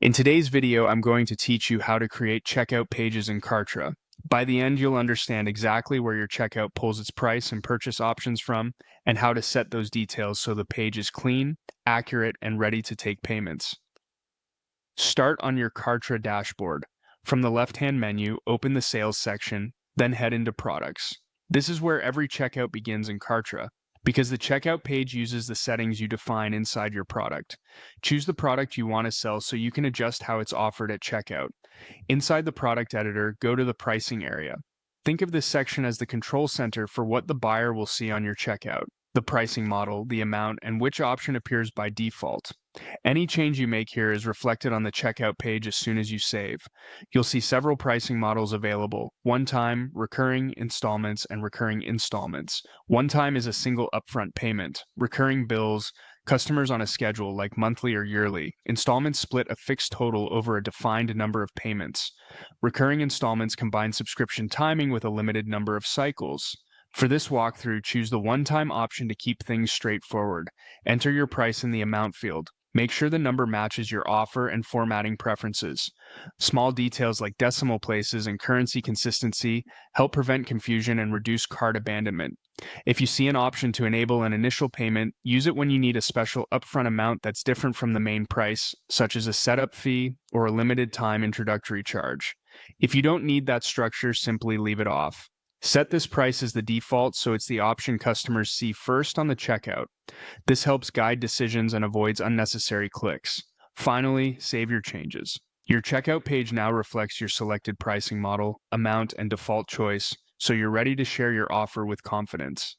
In today's video, I'm going to teach you how to create checkout pages in Kartra. By the end, you'll understand exactly where your checkout pulls its price and purchase options from, and how to set those details so the page is clean, accurate, and ready to take payments. Start on your Kartra dashboard. From the left-hand menu, open the Sales section, then head into Products. This is where every checkout begins in Kartra, because the checkout page uses the settings you define inside your product. Choose the product you want to sell so you can adjust how it's offered at checkout. Inside the product editor, go to the pricing area. Think of this section as the control center for what the buyer will see on your checkout: the pricing model, the amount, and which option appears by default. Any change you make here is reflected on the checkout page as soon as you save. You'll see several pricing models available: one-time, recurring installments, and recurring installments. One-time is a single upfront payment. Recurring bills, customers on a schedule like monthly or yearly. Installments split a fixed total over a defined number of payments. Recurring installments combine subscription timing with a limited number of cycles. For this walkthrough, choose the one-time option to keep things straightforward. Enter your price in the amount field. Make sure the number matches your offer and formatting preferences. Small details like decimal places and currency consistency help prevent confusion and reduce cart abandonment. If you see an option to enable an initial payment, use it when you need a special upfront amount that's different from the main price, such as a setup fee or a limited time introductory charge. If you don't need that structure, simply leave it off. Set this price as the default so it's the option customers see first on the checkout. This helps guide decisions and avoids unnecessary clicks. Finally, save your changes. Your checkout page now reflects your selected pricing model, amount, and default choice, so you're ready to share your offer with confidence.